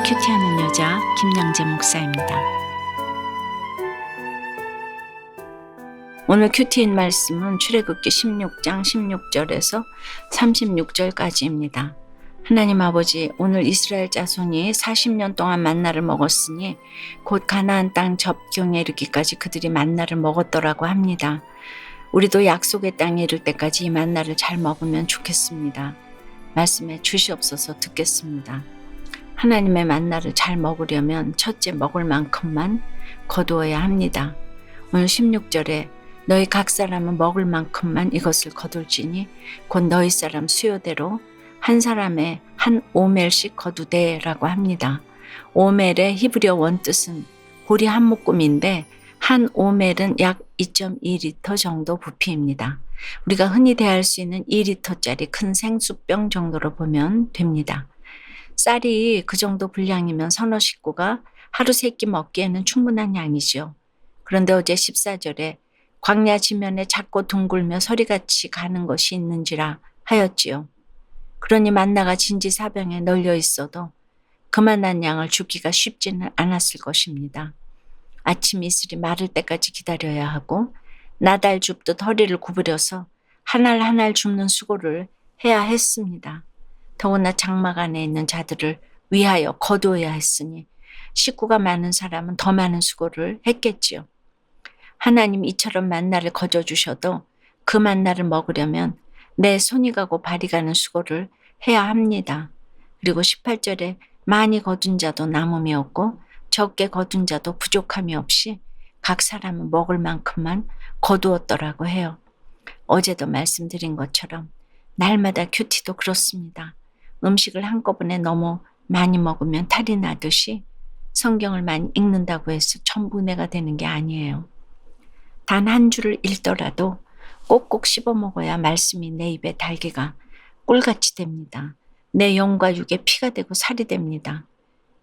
큐티하는 여자 김양재 목사입니다. 오늘 큐티인 말씀은 출애굽기 16장 16절에서 36절까지입니다. 하나님 아버지, 오늘 이스라엘 자손이 40년 동안 만나를 먹었으니 곧 가나안 땅 접경에 이르기까지 그들이 만나를 먹었더라고 합니다. 우리도 약속의 땅에 이를 때까지 이 만나를 잘 먹으면 좋겠습니다. 말씀에 주시옵소서. 듣겠습니다. 하나님의 만나를 잘 먹으려면 첫째 먹을 만큼만 거두어야 합니다. 오늘 16절에 너희 각 사람은 먹을 만큼만 이것을 거둘지니 곧 너희 사람 수요대로 한 사람의 한 오멜씩 거두되라고 합니다. 오멜의 히브리어 원뜻은 보리 한 묶음인데 한 오멜은 약 2.2리터 정도 부피입니다. 우리가 흔히 대할 수 있는 2리터짜리 큰 생수병 정도로 보면 됩니다. 쌀이 그 정도 분량이면 서너 식구가 하루 세 끼 먹기에는 충분한 양이죠. 그런데 어제 14절에 광야 지면에 작고 둥글며 서리같이 가는 것이 있는지라 하였지요. 그러니 만나가 진지사병에 널려 있어도 그만한 양을 주기가 쉽지는 않았을 것입니다. 아침 이슬이 마를 때까지 기다려야 하고 나달 줍듯 허리를 구부려서 한 알 한 알 줍는 수고를 해야 했습니다. 더구나 장막 안에 있는 자들을 위하여 거두어야 했으니 식구가 많은 사람은 더 많은 수고를 했겠지요. 하나님 이처럼 만나를 거저주셔도 그 만나를 먹으려면 내 손이 가고 발이 가는 수고를 해야 합니다. 그리고 18절에 많이 거둔 자도 남음이 없고 적게 거둔 자도 부족함이 없이 각 사람은 먹을 만큼만 거두었더라고 해요. 어제도 말씀드린 것처럼 날마다 큐티도 그렇습니다. 음식을 한꺼번에 너무 많이 먹으면 탈이 나듯이 성경을 많이 읽는다고 해서 전부 은혜가 되는 게 아니에요. 단 한 줄을 읽더라도 꼭꼭 씹어 먹어야 말씀이 내 입에 달기가 꿀같이 됩니다. 내 영과 육에 피가 되고 살이 됩니다.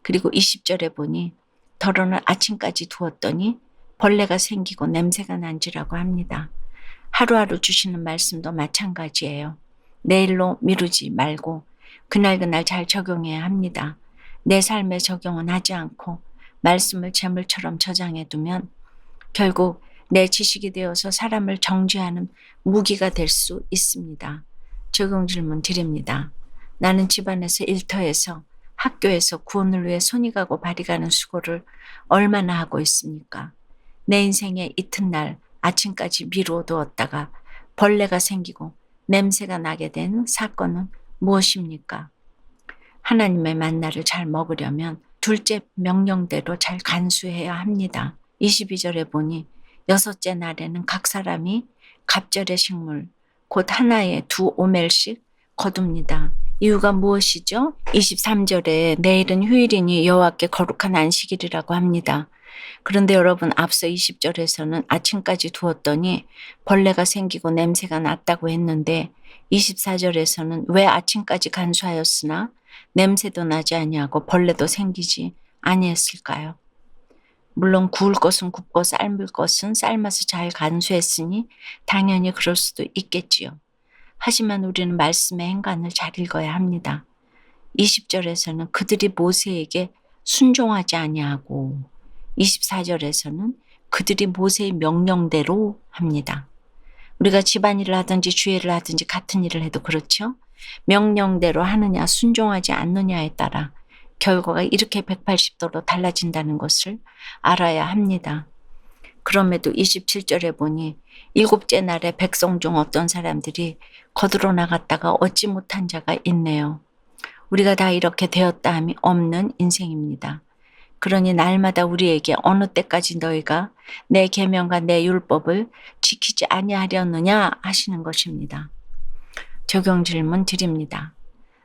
그리고 20절에 보니 덜어는 아침까지 두었더니 벌레가 생기고 냄새가 난지라고 합니다. 하루하루 주시는 말씀도 마찬가지예요. 내일로 미루지 말고 그날그날 잘 적용해야 합니다. 내 삶에 적용은 하지 않고 말씀을 재물처럼 저장해 두면 결국 내 지식이 되어서 사람을 정죄하는 무기가 될 수 있습니다. 적용 질문 드립니다. 나는 집안에서 일터에서 학교에서 구원을 위해 손이 가고 발이 가는 수고를 얼마나 하고 있습니까? 내 인생의 이튿날 아침까지 미루어두었다가 벌레가 생기고 냄새가 나게 된 사건은 무엇입니까? 하나님의 만나를 잘 먹으려면 둘째 명령대로 잘 간수해야 합니다. 22절에 보니 여섯째 날에는 각 사람이 갑절의 식물 곧 하나에 2오멜씩 거둡니다. 이유가 무엇이죠? 23절에 내일은 휴일이니 여호와께 거룩한 안식일이라고 합니다. 그런데 여러분, 앞서 20절에서는 아침까지 두었더니 벌레가 생기고 냄새가 났다고 했는데 24절에서는 왜 아침까지 간수하였으나 냄새도 나지 아니하고 벌레도 생기지 아니했을까요? 물론 구울 것은 굽고 삶을 것은 삶아서 잘 간수했으니 당연히 그럴 수도 있겠지요. 하지만 우리는 말씀의 행간을 잘 읽어야 합니다. 20절에서는 그들이 모세에게 순종하지 아니하고 24절에서는 그들이 모세의 명령대로 합니다. 우리가 집안일을 하든지 주일을 하든지 같은 일을 해도 그렇죠. 명령대로 하느냐 순종하지 않느냐에 따라 결과가 이렇게 180도로 달라진다는 것을 알아야 합니다. 그럼에도 27절에 보니 일곱째 날에 백성 중 어떤 사람들이 거두러 나갔다가 얻지 못한 자가 있네요. 우리가 다 이렇게 되었다 함이 없는 인생입니다. 그러니 날마다 우리에게 어느 때까지 너희가 내 계명과 내 율법을 지키지 아니하려느냐 하시는 것입니다. 적용 질문 드립니다.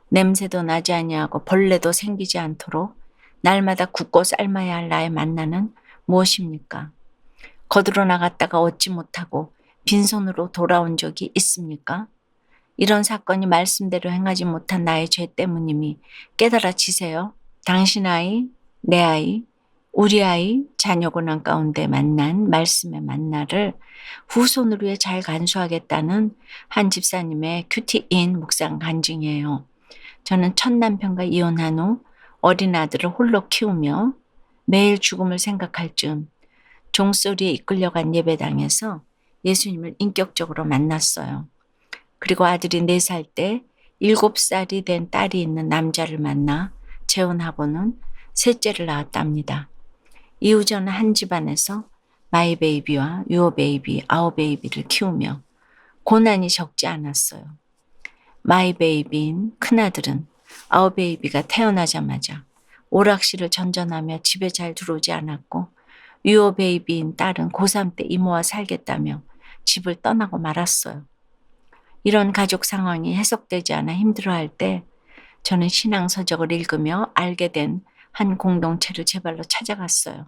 냄새도 나지 아니하고 벌레도 생기지 않도록 날마다 굽고 삶아야 할 나의 만나는 무엇입니까? 거두러 나갔다가 얻지 못하고 빈손으로 돌아온 적이 있습니까? 이런 사건이 말씀대로 행하지 못한 나의 죄 때문임이 깨달아지세요. 당신 아이, 내 아이, 우리 아이, 자녀 고난 가운데 만난 말씀의 만나를 후손을 위해 잘 간수하겠다는 한 집사님의 큐티인 묵상 간증이에요. 저는 첫 남편과 이혼한 후 어린 아들을 홀로 키우며 매일 죽음을 생각할 즈음 종소리에 이끌려간 예배당에서 예수님을 인격적으로 만났어요. 그리고 아들이 4살 때 7살이 된 딸이 있는 남자를 만나 재혼하고는 셋째를 낳았답니다. 이후 저는 한 집안에서 마이 베이비와 유어 베이비, 아워 베이비를 키우며 고난이 적지 않았어요. 마이 베이비인 큰아들은 아워 베이비가 태어나자마자 오락실을 전전하며 집에 잘 들어오지 않았고, 유어 베이비인 딸은 고3 때 이모와 살겠다며 집을 떠나고 말았어요. 이런 가족 상황이 해석되지 않아 힘들어할 때 저는 신앙서적을 읽으며 알게 된 한 공동체를 제 발로 찾아갔어요.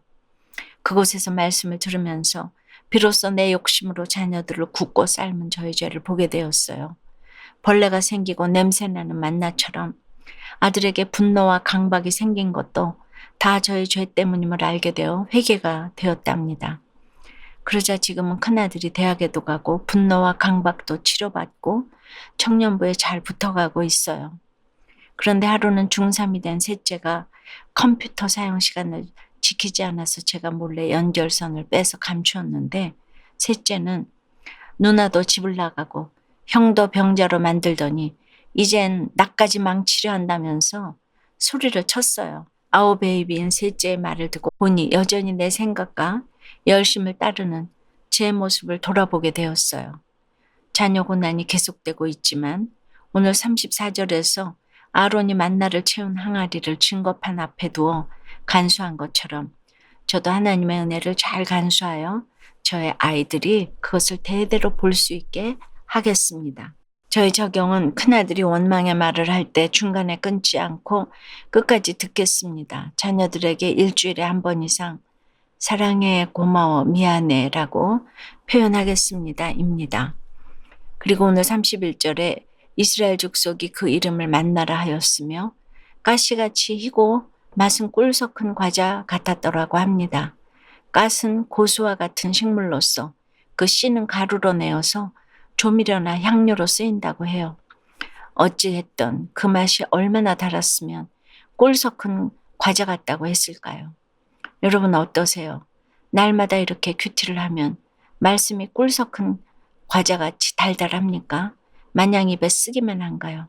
그곳에서 말씀을 들으면서 비로소 내 욕심으로 자녀들을 굽고 삶은 저의 죄를 보게 되었어요. 벌레가 생기고 냄새나는 만나처럼 아들에게 분노와 강박이 생긴 것도 다 저의 죄 때문임을 알게 되어 회개가 되었답니다. 그러자 지금은 큰아들이 대학에도 가고 분노와 강박도 치료받고 청년부에 잘 붙어가고 있어요. 그런데 하루는 중3이 된 셋째가 컴퓨터 사용 시간을 지키지 않아서 제가 몰래 연결선을 빼서 감추었는데, 셋째는 누나도 집을 나가고 형도 병자로 만들더니 이젠 나까지 망치려 한다면서 소리를 쳤어요. 아우 베이비인 셋째의 말을 듣고 보니 여전히 내 생각과 열심을 따르는 제 모습을 돌아보게 되었어요. 자녀 고난이 계속되고 있지만 오늘 34절에서 아론이 만나를 채운 항아리를 증거판 앞에 두어 간수한 것처럼 저도 하나님의 은혜를 잘 간수하여 저의 아이들이 그것을 대대로 볼 수 있게 하겠습니다. 저의 적용은 큰아들이 원망의 말을 할 때 중간에 끊지 않고 끝까지 듣겠습니다. 자녀들에게 일주일에 한 번 이상 사랑해, 고마워, 미안해 라고 표현하겠습니다. 입니다. 그리고 오늘 31절에 이스라엘 족속이 그 이름을 만나라 하였으며 가시같이 희고 맛은 꿀 섞은 과자 같았더라고 합니다. 갓은 고수와 같은 식물로서 그 씨는 가루로 내어서 조미료나 향료로 쓰인다고 해요. 어찌했던 그 맛이 얼마나 달았으면 꿀 섞은 과자 같다고 했을까요? 여러분 어떠세요? 날마다 이렇게 큐티를 하면 말씀이 꿀 섞은 과자같이 달달합니까? 마냥 입에 쓰기만 한가요?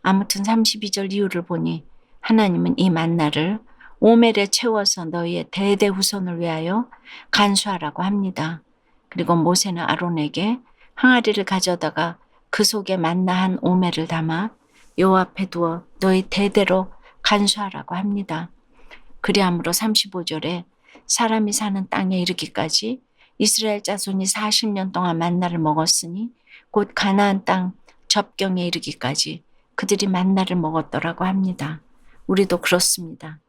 아무튼 32절 이유를 보니 하나님은 이 만나를 오멜에 채워서 너희의 대대 후손을 위하여 간수하라고 합니다. 그리고 모세는 아론에게 항아리를 가져다가 그 속에 만나 한 오멜을 담아 여호와 앞에 두어 너희 대대로 간수하라고 합니다. 그리함으로 35절에 사람이 사는 땅에 이르기까지 이스라엘 자손이 40년 동안 만나를 먹었으니 곧 가나안 땅 접경에 이르기까지 그들이 만나를 먹었더라고 합니다. 우리도 그렇습니다.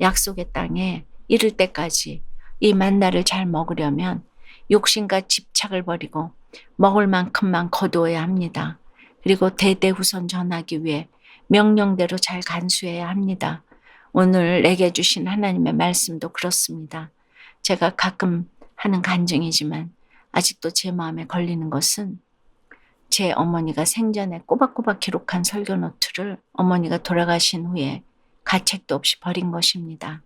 약속의 땅에 이를 때까지 이 만나를 잘 먹으려면 욕심과 집착을 버리고 먹을 만큼만 거두어야 합니다. 그리고 대대후손 전하기 위해 명령대로 잘 간수해야 합니다. 오늘 내게 주신 하나님의 말씀도 그렇습니다. 제가 가끔 하는 간증이지만 아직도 제 마음에 걸리는 것은 제 어머니가 생전에 꼬박꼬박 기록한 설교 노트를 어머니가 돌아가신 후에 가책도 없이 버린 것입니다.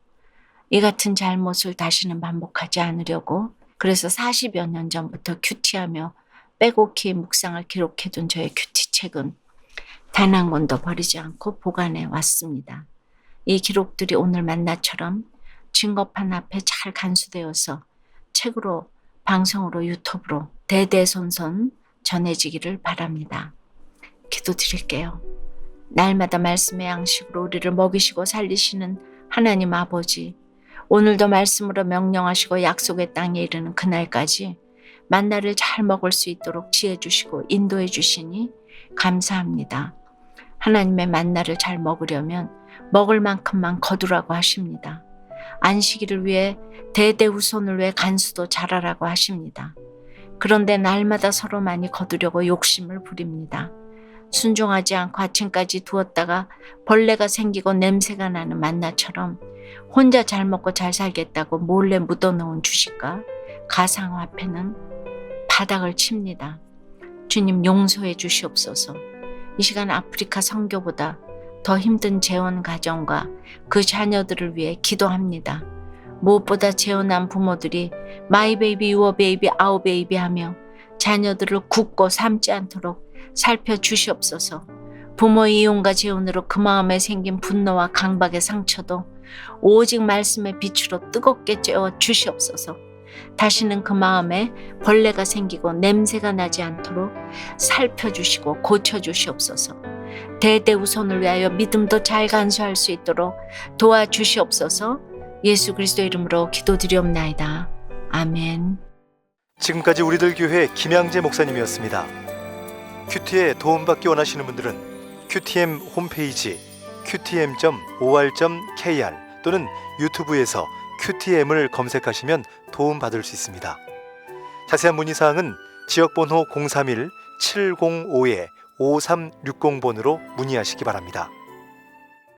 이 같은 잘못을 다시는 반복하지 않으려고 그래서 40여 년 전부터 큐티하며 빼곡히 묵상을 기록해둔 저의 큐티책은 단 한 권도 버리지 않고 보관해 왔습니다. 이 기록들이 오늘 만나처럼 증거판 앞에 잘 간수되어서 책으로, 방송으로, 유튜브로 대대손손 전해지기를 바랍니다. 기도드릴게요. 날마다 말씀의 양식으로 우리를 먹이시고 살리시는 하나님 아버지, 오늘도 말씀으로 명령하시고 약속의 땅에 이르는 그날까지 만나를 잘 먹을 수 있도록 지혜 주시고 인도해 주시니 감사합니다. 하나님의 만나를 잘 먹으려면 먹을 만큼만 거두라고 하십니다. 안식일을 위해 대대후손을 위해 간수도 잘하라고 하십니다. 그런데 날마다 서로 많이 거두려고 욕심을 부립니다. 순종하지 않고 아침까지 두었다가 벌레가 생기고 냄새가 나는 만나처럼 혼자 잘 먹고 잘 살겠다고 몰래 묻어놓은 주식과 가상화폐는 바닥을 칩니다. 주님 용서해 주시옵소서. 이 시간 아프리카 선교보다 더 힘든 재혼 가정과 그 자녀들을 위해 기도합니다. 무엇보다 재혼한 부모들이 마이 베이비, 유어 베이비, 아우 베이비 하며 자녀들을 굳고 삶지 않도록 살펴주시옵소서. 부모의 이혼과 재혼으로 그 마음에 생긴 분노와 강박의 상처도 오직 말씀의 빛으로 뜨겁게 쬐어 주시옵소서. 다시는 그 마음에 벌레가 생기고 냄새가 나지 않도록 살펴주시고 고쳐주시옵소서. 대대우선을 위하여 믿음도 잘 간수할 수 있도록 도와주시옵소서. 예수 그리스도 이름으로 기도드리옵나이다. 아멘. 지금까지 우리들 교회 김양재 목사님이었습니다. 큐티에 도움받기 원하시는 분들은 QTM 홈페이지 qtm.or.kr 또는 유튜브에서 QTM을 검색하시면 도움받을 수 있습니다. 자세한 문의사항은 지역번호 031-705-5360번으로 문의하시기 바랍니다.